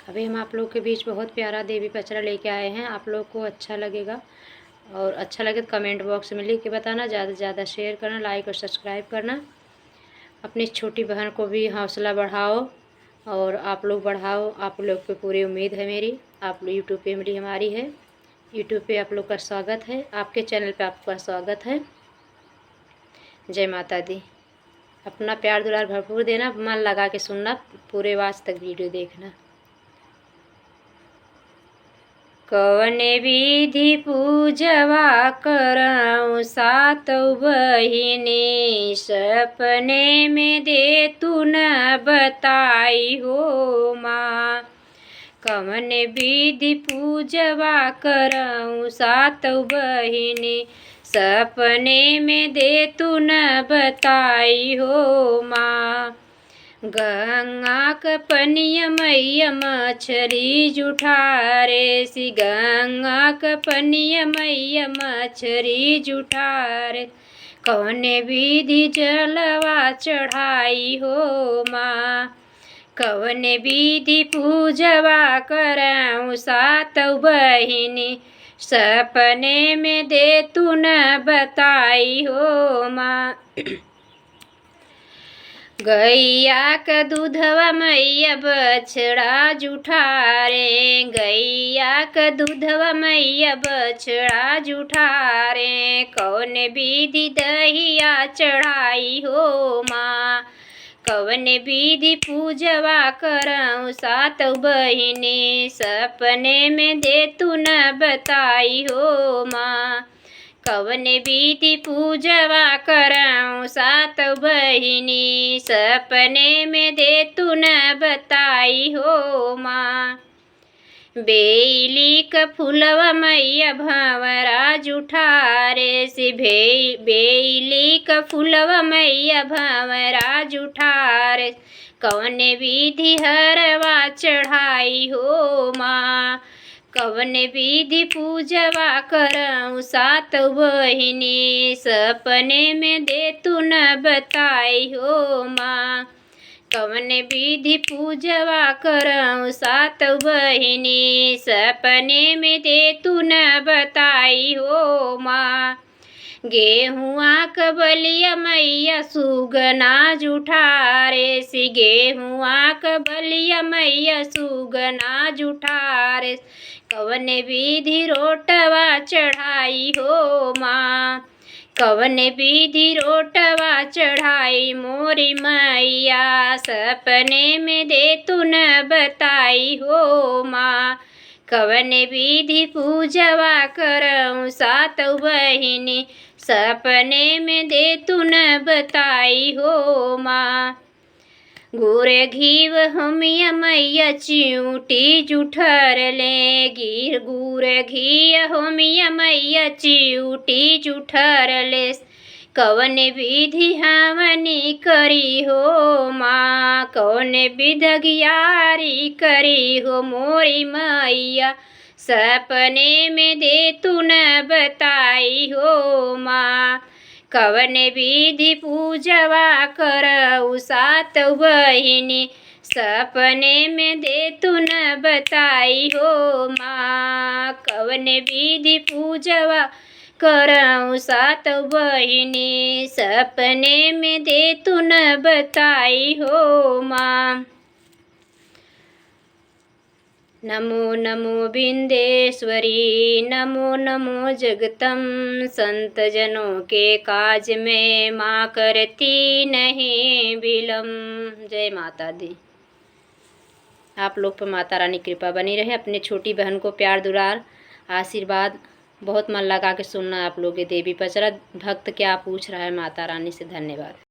अभी हम आप लोग के बीच बहुत प्यारा देवी पचरा लेके आए हैं। आप लोग को अच्छा लगेगा, और अच्छा लगे तो कमेंट बॉक्स में लिख के बताना। ज़्यादा से ज़्यादा शेयर करना, लाइक और सब्सक्राइब करना। अपनी छोटी बहन को भी हौसला बढ़ाओ और आप लोग बढ़ाओ। आप लोग पे पूरी उम्मीद है मेरी। आप लोग यूट्यूब फैमिली हमारी है। यूट्यूब पे आप लोग का स्वागत है, आपके चैनल पे आपका स्वागत है। जय माता दी। अपना प्यार दुलार भरपूर देना, मन लगा के सुनना, पूरे वाच तक वीडियो देखना। कवने विधि पूजवा करऊँ सातों बहिनी, सपने में दे तू न बताई हो माँ। कवन विधि पूजवा करऊँ सातों बहिनी, सपने में दे तू न बताई हो माँ। गंगा क पनिया मैया मछरी जुठारे, सी गंगा क पनिया मैया मछरी जुठारे। कवने विधि जलवा चढ़ाई हो माँ। कवने विधि पूजवा करऊँ सातों बहिनी, सपने में दे तू न बताई हो माँ। गैया का दूधवा मैया बछड़ा जुठारे, गैया का दूधवा मैया बछड़ा जुठारे। कौन विधि दहिया चढ़ाई हो माँ। कवन विधि पूजवा करऊँ सातों बहिनी, सपने में दे तू न बताई हो माँ। कवन विधि पूजवा करऊँ सातों बहिनी, सपने में दे तू न बताई हो माँ। बेली क फूलवा मैया भंवरा जुठारे, से बेली क फूलवा मैया भंवरा जुठारे। कवन विधि हरवा चढ़ाई हो माँ। कवन विधि पूजवा करऊँ सातों बहिनी, सपने में दे तू न बताई हो माँ। कवन विधि पूजवा करऊँ सातों बहिनी, सपने में दे तू न बताई हो माँ। गेहुआ क बलिया मैया सुगना जुठारे, सी गेहुआ क बलिया मैया सुगना जुठारे। कवन विधि रोटवा चढ़ाई हो माँ। कवन विधि रोटवा चढ़ाई मोरी मैया, सपने में दे तू न बताई हो माँ। कवन विधि पूजवा करऊँ सातों बहिनी, सपने में दे तू न बताई हो माँ। गुड़ घीव होमिया मैया चिऊटी जुठरले, गुड़ घी होमिया मैया चिऊटी जुठरले। कवन विधि हवनी करी हो माँ। कौन विधगियारी करी हो मोरी मैया, सपने में दे तू न बताई हो माँ। कवन विधि पूजवा करऊँ सातों बहिनी, सपने में दे तू न बताई हो माँ। कवन विधि पूजवा करऊँ सातों बहिनी, सपने में दे तू न बताई हो माँ। नमो नमो विंदेश्वरी, नमो नमो जगतम। संत जनों के काज में माँ करती नहीं विलम्ब। जय माता दी। आप लोग पर माता रानी कृपा बनी रहे। अपने छोटी बहन को प्यार दुलार आशीर्वाद, बहुत मन लगा के सुनना आप लोग ये देवी पचरा। भक्त क्या पूछ रहा है माता रानी से। धन्यवाद।